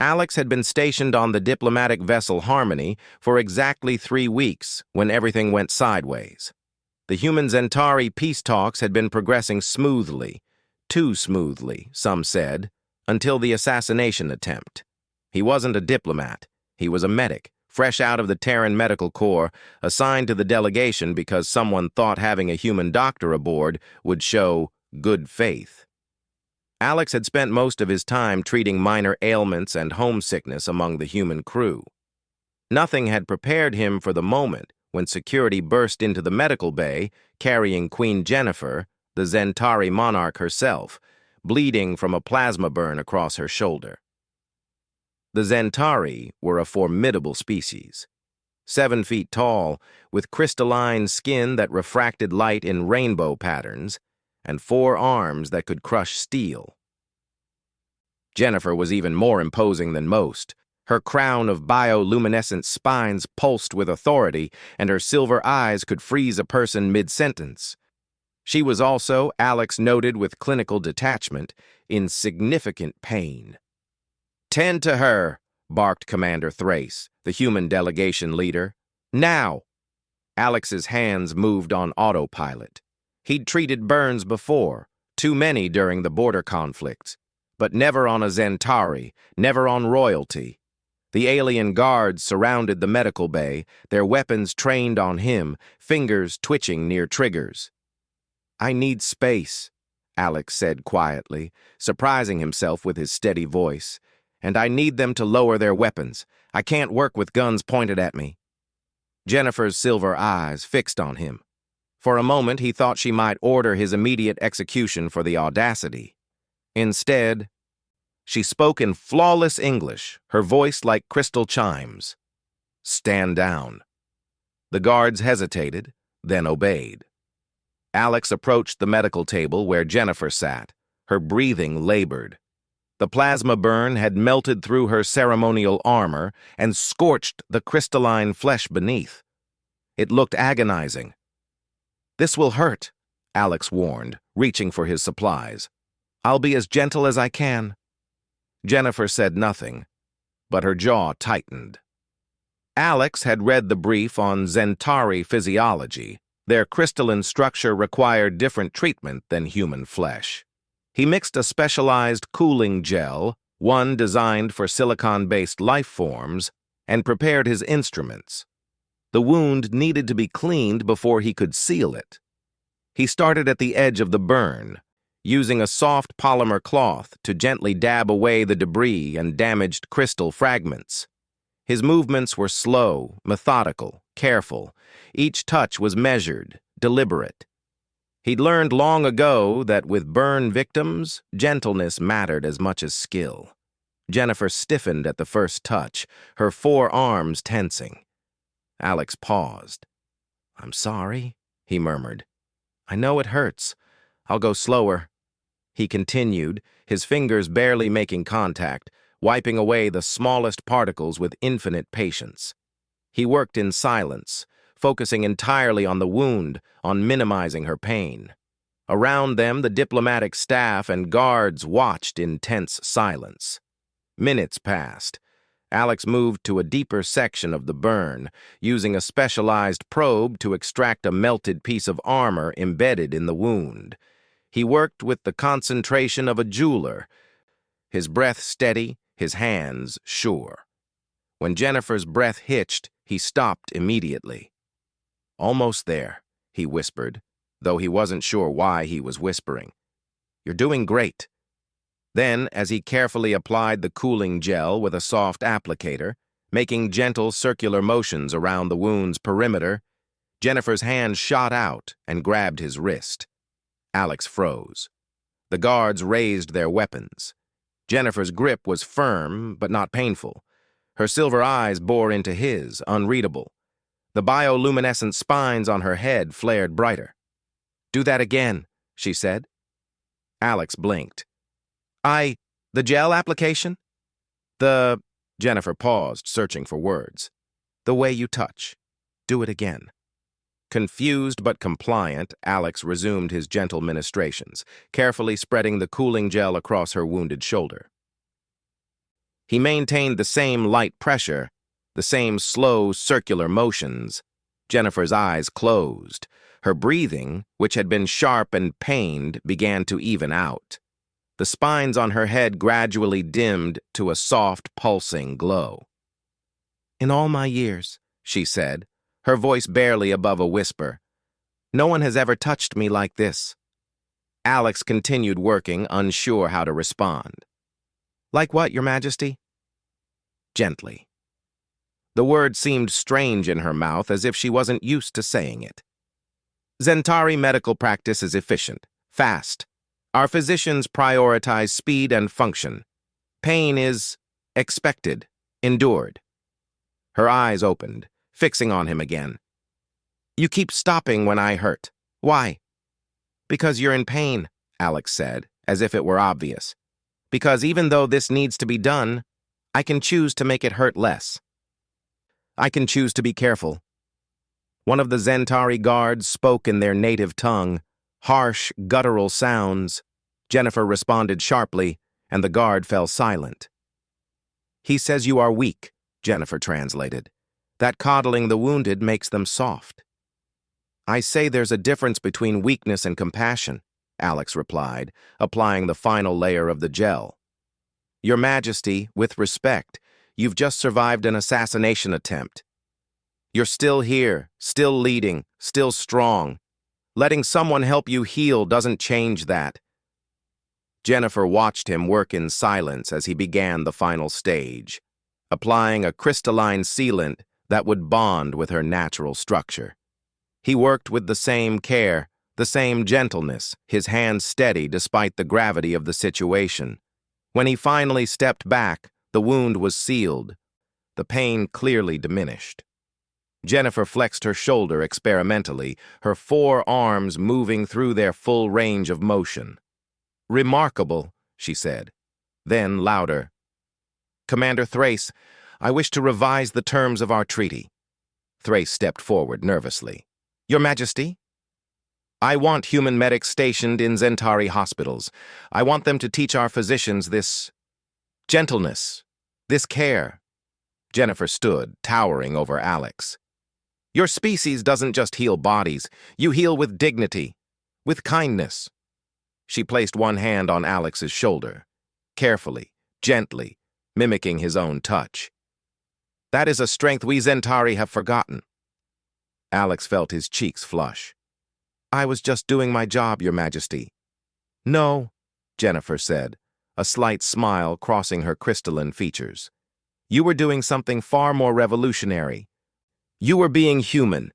Alex had been stationed on the diplomatic vessel Harmony for exactly 3 weeks when everything went sideways. The human Zentari peace talks had been progressing smoothly, too smoothly, some said, until the assassination attempt. He wasn't a diplomat. He was a medic, fresh out of the Terran Medical Corps, assigned to the delegation because someone thought having a human doctor aboard would show good faith. Alex had spent most of his time treating minor ailments and homesickness among the human crew. Nothing had prepared him for the moment when security burst into the medical bay, carrying Queen Jennifer, the Zentari monarch herself, bleeding from a plasma burn across her shoulder. The Zentari were a formidable species. 7 feet tall, with crystalline skin that refracted light in rainbow patterns, and 4 arms that could crush steel. Jennifer was even more imposing than most. Her crown of bioluminescent spines pulsed with authority, and her silver eyes could freeze a person mid-sentence. She was also, Alex noted with clinical detachment, in significant pain. "Tend to her," barked Commander Thrace, the human delegation leader. "Now!" Alex's hands moved on autopilot. He'd treated burns before, too many during the border conflicts, but never on a Zentari, never on royalty. The alien guards surrounded the medical bay, their weapons trained on him, fingers twitching near triggers. "I need space," Alex said quietly, surprising himself with his steady voice. "And I need them to lower their weapons. I can't work with guns pointed at me." Jennifer's silver eyes fixed on him. For a moment, he thought she might order his immediate execution for the audacity. Instead, she spoke in flawless English, her voice like crystal chimes. "Stand down." The guards hesitated, then obeyed. Alex approached the medical table where Jennifer sat, her breathing labored. The plasma burn had melted through her ceremonial armor and scorched the crystalline flesh beneath. It looked agonizing. "This will hurt," Alex warned, reaching for his supplies. "I'll be as gentle as I can." Jennifer said nothing, but her jaw tightened. Alex had read the brief on Zentari physiology. Their crystalline structure required different treatment than human flesh. He mixed a specialized cooling gel, one designed for silicon-based life forms, and prepared his instruments. The wound needed to be cleaned before he could seal it. He started at the edge of the burn, using a soft polymer cloth to gently dab away the debris and damaged crystal fragments. His movements were slow, methodical, careful. Each touch was measured, deliberate. He'd learned long ago that with burn victims, gentleness mattered as much as skill. Jennifer stiffened at the first touch, her 4 arms tensing. Alex paused. "I'm sorry," he murmured. "I know it hurts. I'll go slower." He continued, his fingers barely making contact, wiping away the smallest particles with infinite patience. He worked in silence, focusing entirely on the wound, on minimizing her pain. Around them, the diplomatic staff and guards watched in tense silence. Minutes passed. Alex moved to a deeper section of the burn, using a specialized probe to extract a melted piece of armor embedded in the wound. He worked with the concentration of a jeweler, his breath steady, his hands sure. When Jennifer's breath hitched, he stopped immediately. "Almost there," he whispered, though he wasn't sure why he was whispering. "You're doing great." Then, as he carefully applied the cooling gel with a soft applicator, making gentle circular motions around the wound's perimeter, Jennifer's hand shot out and grabbed his wrist. Alex froze. The guards raised their weapons. Jennifer's grip was firm, but not painful. Her silver eyes bore into his, unreadable. The bioluminescent spines on her head flared brighter. "Do that again," she said. Alex blinked. The gel application?" Jennifer paused, searching for words. "The way you touch. Do it again." Confused but compliant, Alex resumed his gentle ministrations, carefully spreading the cooling gel across her wounded shoulder. He maintained the same light pressure, the same slow circular motions. Jennifer's eyes closed. Her breathing, which had been sharp and pained, began to even out. The spines on her head gradually dimmed to a soft, pulsing glow. "In all my years," she said, her voice barely above a whisper, "no one has ever touched me like this." Alex continued working, unsure how to respond. "Like what, Your Majesty?" Gently. The word seemed strange in her mouth, as if she wasn't used to saying it. "Zentari medical practice is efficient, fast. Our physicians prioritize speed and function. Pain is expected, endured." Her eyes opened, fixing on him again. "You keep stopping when I hurt. Why?" "Because you're in pain," Alex said, as if it were obvious. "Because even though this needs to be done, I can choose to make it hurt less. I can choose to be careful." One of the Zentari guards spoke in their native tongue, harsh, guttural sounds. Jennifer responded sharply, and the guard fell silent. "He says you are weak," Jennifer translated. "That coddling the wounded makes them soft." "I say there's a difference between weakness and compassion," Alex replied, applying the final layer of the gel. "Your Majesty, with respect, you've just survived an assassination attempt. You're still here, still leading, still strong. Letting someone help you heal doesn't change that." Jennifer watched him work in silence as he began the final stage, applying a crystalline sealant that would bond with her natural structure. He worked with the same care, the same gentleness, his hands steady despite the gravity of the situation. When he finally stepped back, the wound was sealed, the pain clearly diminished. Jennifer flexed her shoulder experimentally, her 4 arms moving through their full range of motion. "Remarkable," she said. Then, louder, "Commander Thrace, I wish to revise the terms of our treaty." Thrace stepped forward nervously. "Your Majesty?" "I want human medics stationed in Zentari hospitals. I want them to teach our physicians this gentleness, this care." Jennifer stood, towering over Alex. "Your species doesn't just heal bodies. You heal with dignity, with kindness." She placed one hand on Alex's shoulder, carefully, gently, mimicking his own touch. "That is a strength we Zentari have forgotten." Alex felt his cheeks flush. "I was just doing my job, Your Majesty." "No," Jennifer said, a slight smile crossing her crystalline features. "You were doing something far more revolutionary. You were being human,